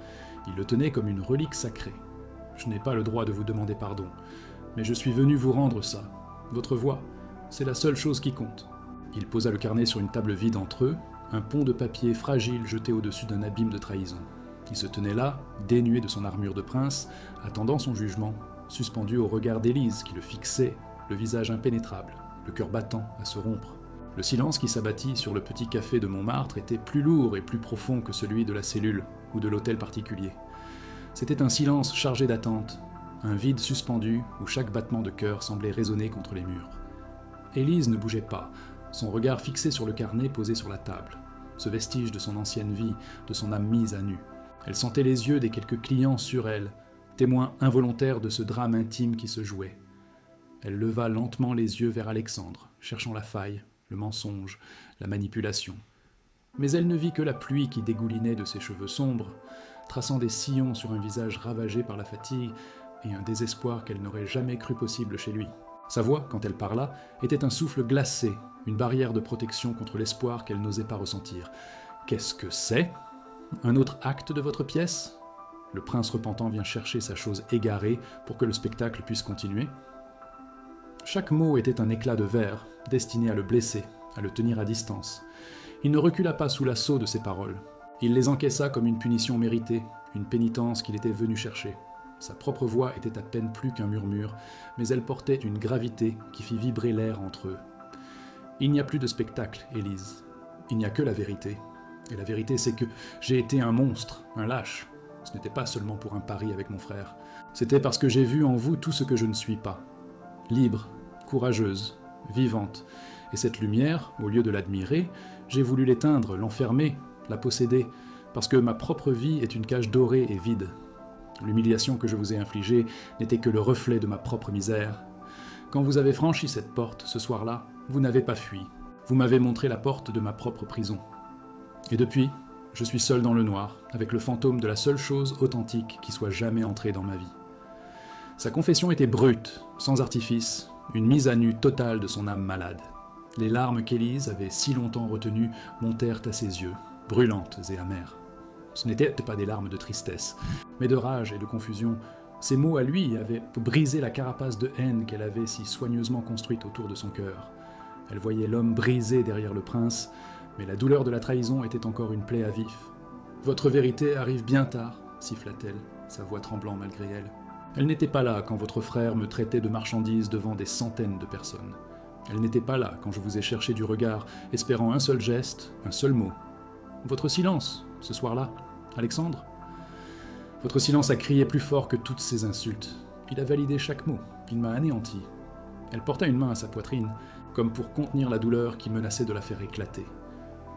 Il le tenait comme une relique sacrée. « Je n'ai pas le droit de vous demander pardon, mais je suis venu vous rendre ça. Votre voix, c'est la seule chose qui compte. » Il posa le carnet sur une table vide entre eux, un pont de papier fragile jeté au-dessus d'un abîme de trahison. Il se tenait là, dénué de son armure de prince, attendant son jugement, suspendu au regard d'Élise qui le fixait, le visage impénétrable, le cœur battant à se rompre. Le silence qui s'abattit sur le petit café de Montmartre était plus lourd et plus profond que celui de la cellule ou de l'hôtel particulier. C'était un silence chargé d'attente, un vide suspendu où chaque battement de cœur semblait résonner contre les murs. Élise ne bougeait pas, son regard fixé sur le carnet posé sur la table, ce vestige de son ancienne vie, de son âme mise à nu. Elle sentait les yeux des quelques clients sur elle, témoins involontaires de ce drame intime qui se jouait. Elle leva lentement les yeux vers Alexandre, cherchant la faille, le mensonge, la manipulation. Mais elle ne vit que la pluie qui dégoulinait de ses cheveux sombres, traçant des sillons sur un visage ravagé par la fatigue et un désespoir qu'elle n'aurait jamais cru possible chez lui. Sa voix, quand elle parla, était un souffle glacé, une barrière de protection contre l'espoir qu'elle n'osait pas ressentir. « Qu'est-ce que c'est ? Un autre acte de votre pièce ? » Le prince repentant vient chercher sa chose égarée pour que le spectacle puisse continuer. Chaque mot était un éclat de verre, destiné à le blesser, à le tenir à distance. Il ne recula pas sous l'assaut de ses paroles. Il les encaissa comme une punition méritée, une pénitence qu'il était venu chercher. Sa propre voix était à peine plus qu'un murmure, mais elle portait une gravité qui fit vibrer l'air entre eux. « Il n'y a plus de spectacle, Élise. Il n'y a que la vérité. Et la vérité, c'est que j'ai été un monstre, un lâche. Ce n'était pas seulement pour un pari avec mon frère. C'était parce que j'ai vu en vous tout ce que je ne suis pas. Libre, courageuse, vivante. Et cette lumière, au lieu de l'admirer, j'ai voulu l'éteindre, l'enfermer, la posséder, parce que ma propre vie est une cage dorée et vide. L'humiliation que je vous ai infligée n'était que le reflet de ma propre misère. Quand vous avez franchi cette porte, ce soir-là, vous n'avez pas fui. Vous m'avez montré la porte de ma propre prison. Et depuis, je suis seul dans le noir, avec le fantôme de la seule chose authentique qui soit jamais entrée dans ma vie. Sa confession était brute, sans artifice, une mise à nu totale de son âme malade. Les larmes qu'Élise avait si longtemps retenues montèrent à ses yeux, brûlantes et amères. Ce n'étaient pas des larmes de tristesse, mais de rage et de confusion. Ces mots à lui avaient brisé la carapace de haine qu'elle avait si soigneusement construite autour de son cœur. Elle voyait l'homme brisé derrière le prince, mais la douleur de la trahison était encore une plaie à vif. « Votre vérité arrive bien tard, siffla-t-elle, sa voix tremblant malgré elle. Elle n'était pas là quand votre frère me traitait de marchandise devant des centaines de personnes. Elle n'était pas là quand je vous ai cherché du regard, espérant un seul geste, un seul mot. Votre silence, ce soir-là, Alexandre ? Votre silence a crié plus fort que toutes ces insultes. Il a validé chaque mot, il m'a anéanti. » Elle porta une main à sa poitrine, comme pour contenir la douleur qui menaçait de la faire éclater.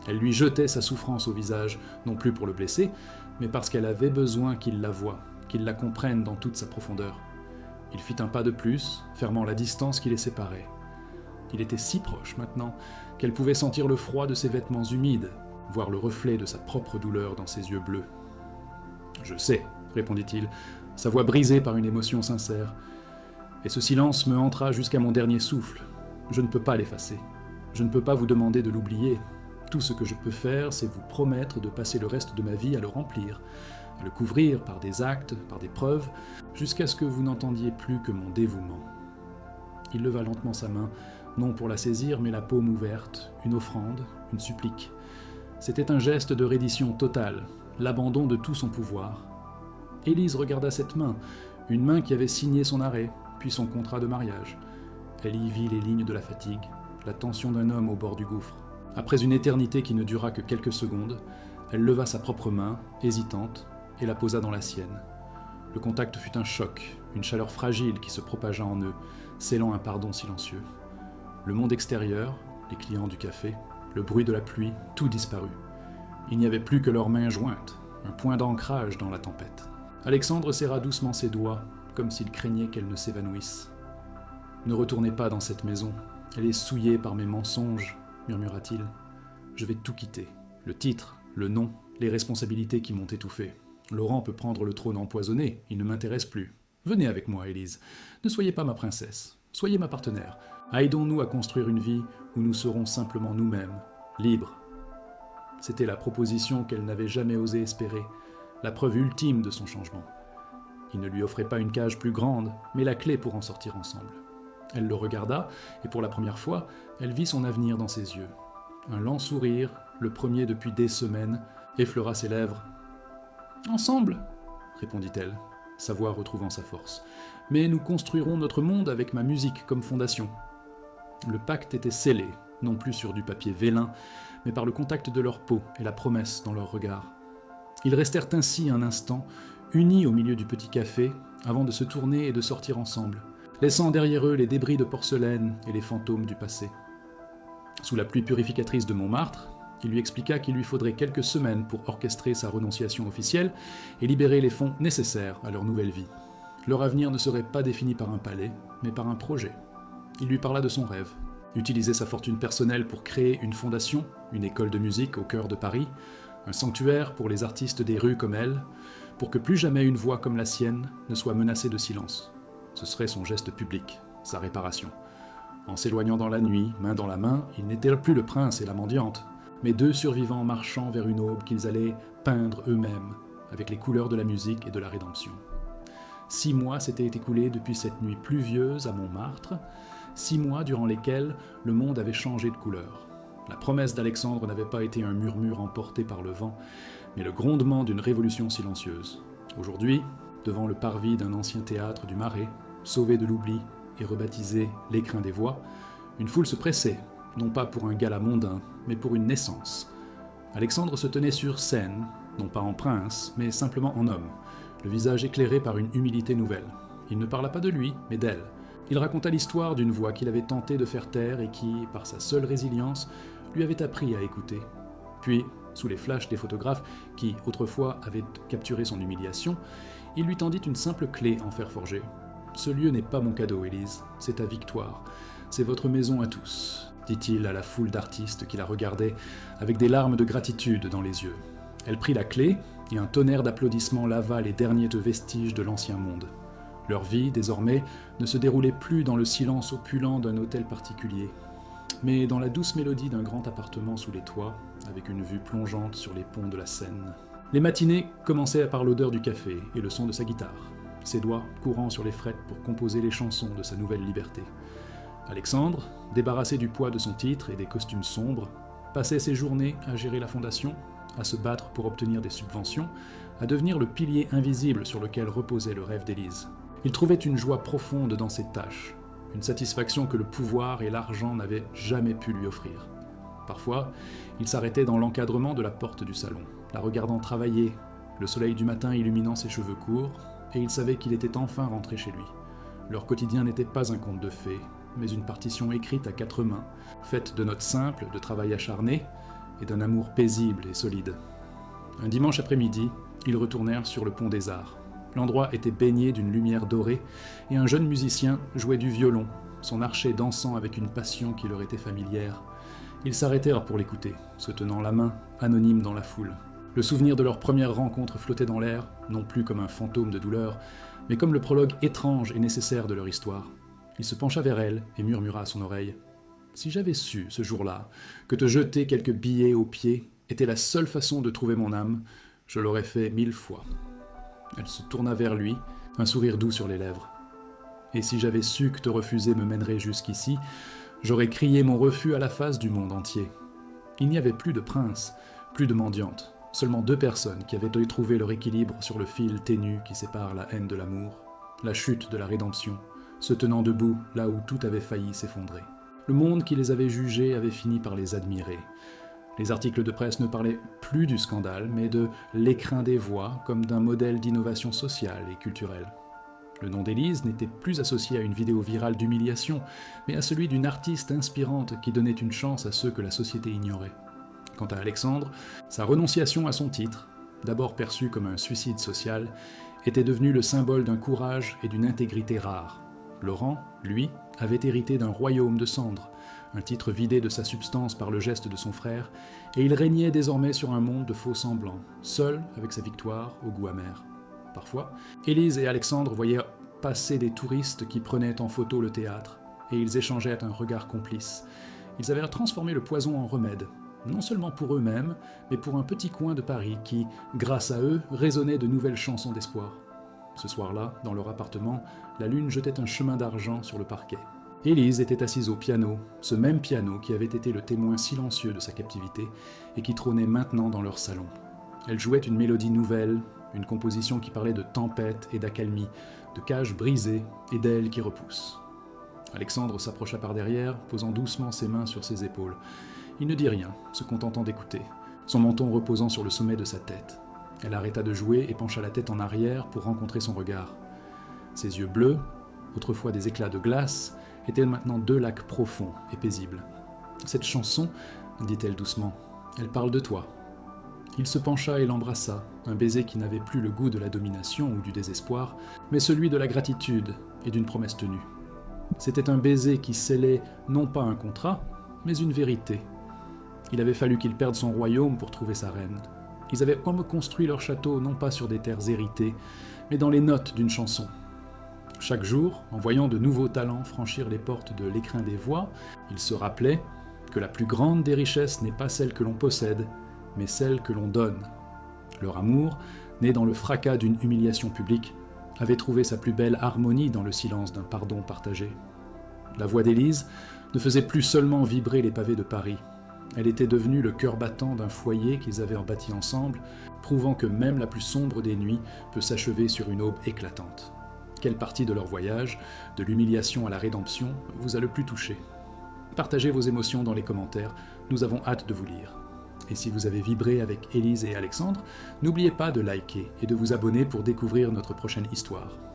Elle lui jetait sa souffrance au visage, non plus pour le blesser, mais parce qu'elle avait besoin qu'il la voie, qu'il la comprenne dans toute sa profondeur. Il fit un pas de plus, fermant la distance qui les séparait. Il était si proche maintenant qu'elle pouvait sentir le froid de ses vêtements humides, voir le reflet de sa propre douleur dans ses yeux bleus. « Je sais, » répondit-il, sa voix brisée par une émotion sincère. Et ce silence me entra jusqu'à mon dernier souffle. Je ne peux pas l'effacer. Je ne peux pas vous demander de l'oublier. Tout ce que je peux faire, c'est vous promettre de passer le reste de ma vie à le remplir, à le couvrir par des actes, par des preuves, jusqu'à ce que vous n'entendiez plus que mon dévouement. Il leva lentement sa main, non pour la saisir, mais la paume ouverte, une offrande, une supplique. C'était un geste de reddition totale, l'abandon de tout son pouvoir. Élise regarda cette main, une main qui avait signé son arrêt, puis son contrat de mariage. Elle y vit les lignes de la fatigue, la tension d'un homme au bord du gouffre. Après une éternité qui ne dura que quelques secondes, elle leva sa propre main, hésitante, et la posa dans la sienne. Le contact fut un choc, une chaleur fragile qui se propagea en eux, scellant un pardon silencieux. Le monde extérieur, les clients du café, le bruit de la pluie, tout disparut. Il n'y avait plus que leurs mains jointes, un point d'ancrage dans la tempête. Alexandre serra doucement ses doigts, comme s'il craignait qu'elle ne s'évanouisse. « Ne retournez pas dans cette maison, elle est souillée par mes mensonges, » murmura-t-il. « Je vais tout quitter. Le titre, le nom, les responsabilités qui m'ont étouffé. Laurent peut prendre le trône empoisonné, il ne m'intéresse plus. Venez avec moi, Élise. Ne soyez pas ma princesse, soyez ma partenaire. Aidons-nous à construire une vie où nous serons simplement nous-mêmes, libres. » C'était la proposition qu'elle n'avait jamais osé espérer, la preuve ultime de son changement. Il ne lui offrait pas une cage plus grande, mais la clé pour en sortir ensemble. Elle le regarda, et pour la première fois, elle vit son avenir dans ses yeux. Un lent sourire, le premier depuis des semaines, effleura ses lèvres. « Ensemble !» répondit-elle, sa voix retrouvant sa force. « Mais nous construirons notre monde avec ma musique comme fondation. » Le pacte était scellé, non plus sur du papier vélin, mais par le contact de leur peau et la promesse dans leurs regards. Ils restèrent ainsi un instant, unis au milieu du petit café, avant de se tourner et de sortir ensemble, laissant derrière eux les débris de porcelaine et les fantômes du passé. Sous la pluie purificatrice de Montmartre, il lui expliqua qu'il lui faudrait quelques semaines pour orchestrer sa renonciation officielle et libérer les fonds nécessaires à leur nouvelle vie. Leur avenir ne serait pas défini par un palais, mais par un projet. Il lui parla de son rêve. Utiliser sa fortune personnelle pour créer une fondation, une école de musique au cœur de Paris, un sanctuaire pour les artistes des rues comme elle, pour que plus jamais une voix comme la sienne ne soit menacée de silence. Ce serait son geste public, sa réparation. En s'éloignant dans la nuit, main dans la main, ils n'étaient plus le prince et la mendiante, mais deux survivants marchant vers une aube qu'ils allaient peindre eux-mêmes, avec les couleurs de la musique et de la rédemption. 6 mois s'étaient écoulés depuis cette nuit pluvieuse à Montmartre, 6 mois durant lesquels le monde avait changé de couleur. La promesse d'Alexandre n'avait pas été un murmure emporté par le vent, mais le grondement d'une révolution silencieuse. Aujourd'hui, devant le parvis d'un ancien théâtre du Marais, sauvé de l'oubli et rebaptisé l'Écrin des Voix, une foule se pressait, non pas pour un gala mondain, mais pour une naissance. Alexandre se tenait sur scène, non pas en prince, mais simplement en homme, le visage éclairé par une humilité nouvelle. Il ne parla pas de lui, mais d'elle. Il raconta l'histoire d'une voix qu'il avait tenté de faire taire et qui, par sa seule résilience, lui avait appris à écouter. Puis, sous les flashs des photographes qui, autrefois, avaient capturé son humiliation, il lui tendit une simple clé en fer forgé. « Ce lieu n'est pas mon cadeau, Élise, c'est ta victoire. C'est votre maison à tous, » dit-il à la foule d'artistes qui la regardaient avec des larmes de gratitude dans les yeux. Elle prit la clé, et un tonnerre d'applaudissements lava les derniers vestiges de l'ancien monde. Leur vie, désormais, ne se déroulait plus dans le silence opulent d'un hôtel particulier, mais dans la douce mélodie d'un grand appartement sous les toits, avec une vue plongeante sur les ponts de la Seine. Les matinées commençaient par l'odeur du café et le son de sa guitare, ses doigts courant sur les frettes pour composer les chansons de sa nouvelle liberté. Alexandre, débarrassé du poids de son titre et des costumes sombres, passait ses journées à gérer la fondation, à se battre pour obtenir des subventions, à devenir le pilier invisible sur lequel reposait le rêve d'Élise. Il trouvait une joie profonde dans ses tâches, une satisfaction que le pouvoir et l'argent n'avaient jamais pu lui offrir. Parfois, il s'arrêtait dans l'encadrement de la porte du salon, la regardant travailler, le soleil du matin illuminant ses cheveux courts, et il savait qu'il était enfin rentré chez lui. Leur quotidien n'était pas un conte de fées, mais une partition écrite à 4 mains, faite de notes simples, de travail acharné, et d'un amour paisible et solide. Un dimanche après-midi, ils retournèrent sur le pont des Arts. L'endroit était baigné d'une lumière dorée, et un jeune musicien jouait du violon, son archet dansant avec une passion qui leur était familière. Ils s'arrêtèrent pour l'écouter, se tenant la main, anonymes dans la foule. Le souvenir de leur première rencontre flottait dans l'air, non plus comme un fantôme de douleur, mais comme le prologue étrange et nécessaire de leur histoire. Il se pencha vers elle et murmura à son oreille « Si j'avais su, ce jour-là, que te jeter quelques billets aux pieds était la seule façon de trouver mon âme, je l'aurais fait 1000 fois. » Elle se tourna vers lui, un sourire doux sur les lèvres. « Et si j'avais su que te refuser me mènerait jusqu'ici, j'aurais crié mon refus à la face du monde entier. » Il n'y avait plus de prince, plus de mendiante, seulement 2 personnes qui avaient trouvé leur équilibre sur le fil ténu qui sépare la haine de l'amour, la chute de la rédemption, se tenant debout là où tout avait failli s'effondrer. Le monde qui les avait jugés avait fini par les admirer. Les articles de presse ne parlaient plus du scandale, mais de l'écrin des voix comme d'un modèle d'innovation sociale et culturelle. Le nom d'Élise n'était plus associé à une vidéo virale d'humiliation, mais à celui d'une artiste inspirante qui donnait une chance à ceux que la société ignorait. Quant à Alexandre, sa renonciation à son titre, d'abord perçu comme un suicide social, était devenue le symbole d'un courage et d'une intégrité rares. Laurent, lui, avait hérité d'un royaume de cendres, un titre vidé de sa substance par le geste de son frère, et il régnait désormais sur un monde de faux semblants, seul avec sa victoire au goût amer. Parfois, Élise et Alexandre voyaient passer des touristes qui prenaient en photo le théâtre, et ils échangeaient un regard complice. Ils avaient transformé le poison en remède, non seulement pour eux-mêmes, mais pour un petit coin de Paris qui, grâce à eux, résonnait de nouvelles chansons d'espoir. Ce soir-là, dans leur appartement, la lune jetait un chemin d'argent sur le parquet. Élise était assise au piano, ce même piano qui avait été le témoin silencieux de sa captivité et qui trônait maintenant dans leur salon. Elle jouait une mélodie nouvelle, une composition qui parlait de tempête et d'accalmie, de cages brisées et d'ailes qui repoussent. Alexandre s'approcha par derrière, posant doucement ses mains sur ses épaules. Il ne dit rien, se contentant d'écouter, son menton reposant sur le sommet de sa tête. Elle arrêta de jouer et pencha la tête en arrière pour rencontrer son regard. Ses yeux bleus, autrefois des éclats de glace, étaient maintenant 2 lacs profonds et paisibles. « Cette chanson, dit-elle doucement, elle parle de toi. » Il se pencha et l'embrassa, un baiser qui n'avait plus le goût de la domination ou du désespoir, mais celui de la gratitude et d'une promesse tenue. C'était un baiser qui scellait non pas un contrat, mais une vérité. Il avait fallu qu'il perde son royaume pour trouver sa reine. Ils avaient comme construit leur château non pas sur des terres héritées, mais dans les notes d'une chanson. Chaque jour, en voyant de nouveaux talents franchir les portes de l'écrin des voix, ils se rappelaient que la plus grande des richesses n'est pas celle que l'on possède, mais celle que l'on donne. Leur amour, né dans le fracas d'une humiliation publique, avait trouvé sa plus belle harmonie dans le silence d'un pardon partagé. La voix d'Élise ne faisait plus seulement vibrer les pavés de Paris. Elle était devenue le cœur battant d'un foyer qu'ils avaient bâti ensemble, prouvant que même la plus sombre des nuits peut s'achever sur une aube éclatante. Quelle partie de leur voyage, de l'humiliation à la rédemption, vous a le plus touché ? Partagez vos émotions dans les commentaires, nous avons hâte de vous lire. Et si vous avez vibré avec Élise et Alexandre, n'oubliez pas de liker et de vous abonner pour découvrir notre prochaine histoire.